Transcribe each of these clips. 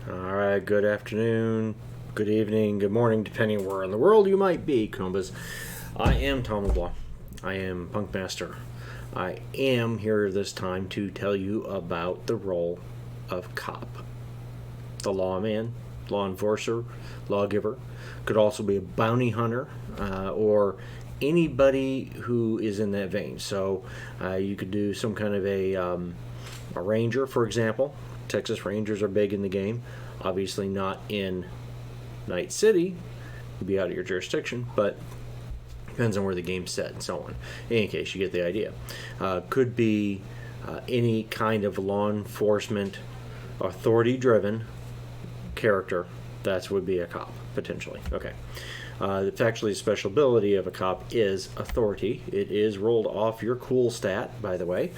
All right, good afternoon, good evening, good morning, depending where in the world you might be, Kumbas. I am Tom LeBlanc. I am PunkMaster. I am here this time to tell you about the role of cop. The lawman, law enforcer, lawgiver, could also be a bounty hunter or anybody who is in that vein. So you could do some kind of a ranger, for example. Texas Rangers are big in the game. Obviously not in Night City. You'd be out of your jurisdiction, but depends on where the game's set and so on. In any case, you get the idea. Could be any kind of law enforcement, authority-driven character. That would be a cop, potentially. Okay. It's actually a special ability of a cop is authority. It is rolled off your cool stat, by the way.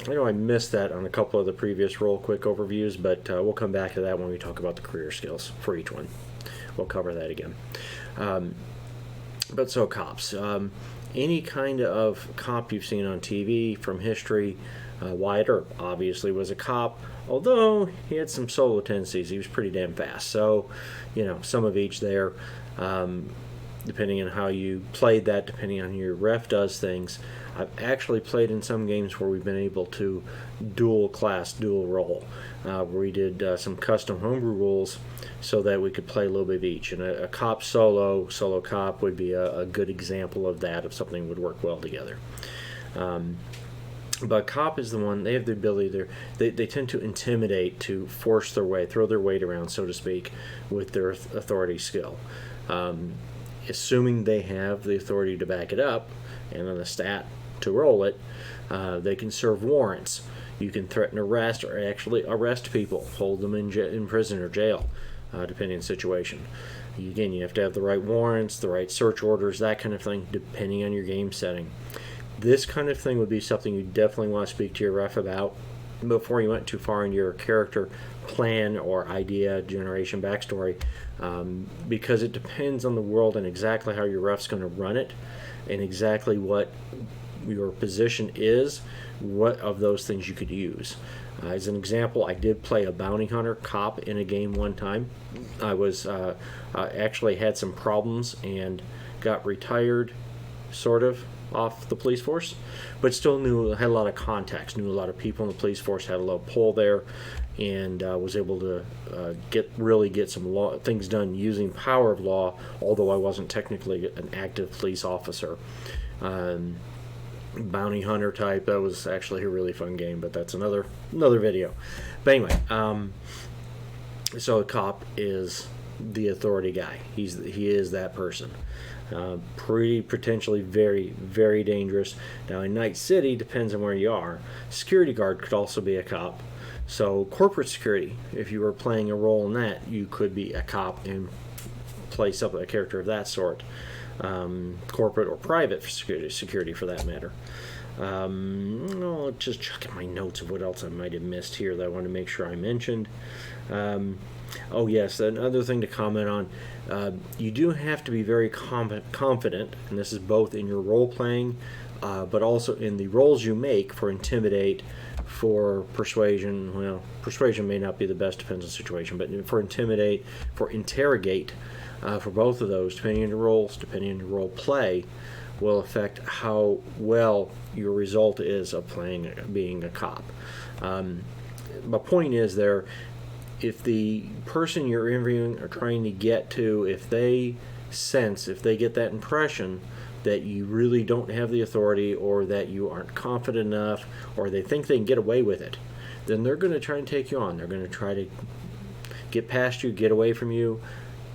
I know I missed that on a couple of the previous roll quick overviews, but we'll come back to that when we talk about the career skills for each one. We'll cover that again. But so cops. Any kind of cop you've seen on TV from history, Wyatt Earp obviously was a cop, although he had some solo tendencies. He was pretty damn fast. So, some of each there, depending on how you played that, depending on how your ref does things. I've actually played in some games where we've been able to dual class, dual role, where we did some custom homebrew rules so that we could play a little bit of each. And a cop solo cop would be a good example of that, if something would work well together. But cop is the one, they have the ability, they tend to intimidate, to force their way, throw their weight around, so to speak, with their authority skill. Assuming they have the authority to back it up, and on the stat to roll it, they can serve warrants. You can threaten arrest or actually arrest people, hold them in prison or jail, depending on the situation. Again, you have to have the right warrants, the right search orders, that kind of thing, depending on your game setting. This kind of thing would be something you definitely want to speak to your ref about before you went too far into your character plan or idea generation backstory, because it depends on the world and exactly how your ref's going to run it and exactly what your position is, what of those things you could use. As an example, I did play a bounty hunter cop in a game one time. I was actually had some problems and got retired, sort of, off the police force, but still had a lot of contacts, knew a lot of people in the police force, had a little pull there, and was able to get some things done using power of law, although I wasn't technically an active police officer. Bounty hunter type, that was actually a really fun game, but that's another video. But anyway, so a cop is the authority guy. He is that person. Pretty potentially very, very dangerous. Now in Night City, depends on where you are. Security guard could also be a cop. So corporate security, if you were playing a role in that, you could be a cop and play a character of that sort. Corporate or private security for that matter. Just checking my notes of what else I might have missed here that I want to make sure I mentioned. Oh yes, another thing to comment on, you do have to be very confident, and this is both in your role-playing, but also in the roles you make for intimidate, for persuasion. Well, persuasion may not be the best, depends on the situation, but for intimidate, for interrogate, for both of those, depending on your roles, depending on your role play, will affect how well your result is of being a cop. My point is there, if the person you're interviewing or trying to get to, if they get that impression that you really don't have the authority or that you aren't confident enough or they think they can get away with it, then they're going to try and take you on. They're going to try to get past you, get away from you,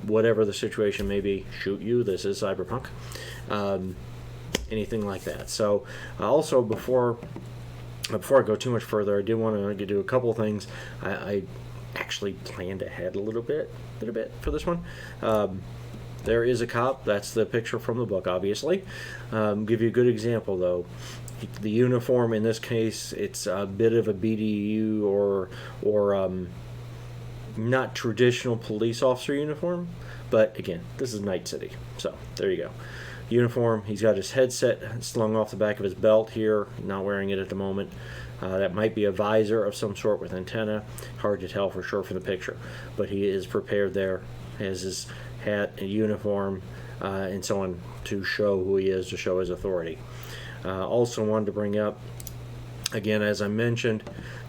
whatever the situation may be, shoot you. This is Cyberpunk. Anything like that. So also before I go too much further, I did want to do a couple of things. I actually planned ahead a little bit for this one. There is a cop. That's the picture from the book, obviously. Give you a good example, though. The uniform, in this case, it's a bit of a BDU or not traditional police officer uniform. But, again, this is Night City. So, there you go. uniform. He's got his headset slung off the back of his belt here, not wearing it at the moment. That might be a visor of some sort with antenna. Hard to tell for sure from the picture, but he is prepared there. Has his hat and uniform and so on to show who he is, to show his authority. Also wanted to bring up, again, as I mentioned,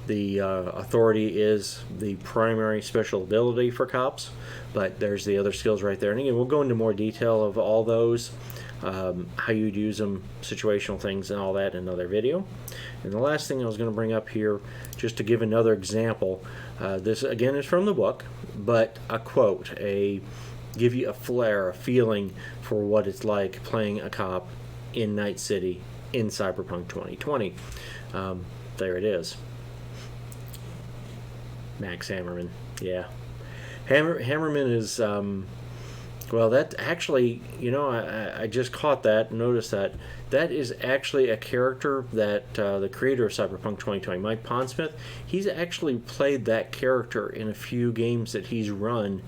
the authority is the primary special ability for cops, but there's the other skills right there. And again, we'll go into more detail of all those, how you'd use them, situational things and all that in another video. And the last thing I was going to bring up here, just to give another example, this again is from the book, but a quote, give you a flair, a feeling for what it's like playing a cop in Night City in Cyberpunk 2020. There it is. Max Hammerman. Yeah. Hammerman is, well, that actually, you know, I just caught that, noticed that. That is actually a character that the creator of Cyberpunk 2020, Mike Pondsmith, he's actually played that character in a few games that he's run.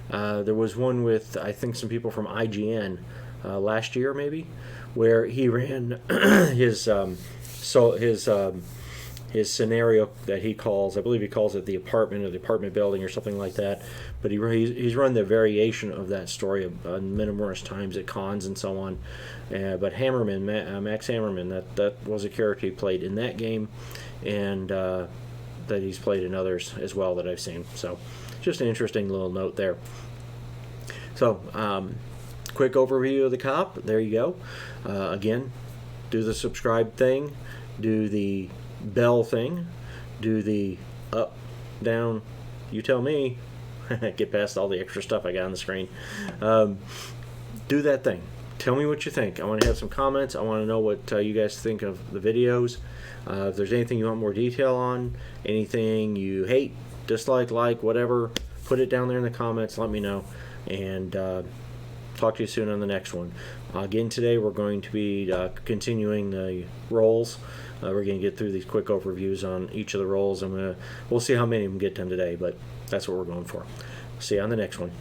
There was one with, I think, some people from IGN last year, maybe, where he ran his scenario that he calls, I believe he calls it the apartment or the apartment building or something like that. But he's run the variation of that story numerous times at cons and so on. But Hammerman, Max Hammerman, that was a character he played in that game, and that he's played in others as well that I've seen. So just an interesting little note there. So quick overview of the cop. There you go. Again, do the subscribe thing, do the bell thing, do the up, down, you tell me, get past all the extra stuff I got on the screen. Do that thing. Tell me what you think. I want to have some comments. I want to know what you guys think of the videos. If there's anything you want more detail on, anything you hate, dislike, like, whatever, put it down there in the comments. Let me know. And talk to you soon on the next one. Again, today we're going to be continuing the roles. We're going to get through these quick overviews on each of the roles. We'll see how many of them get done today, but that's what we're going for. See you on the next one.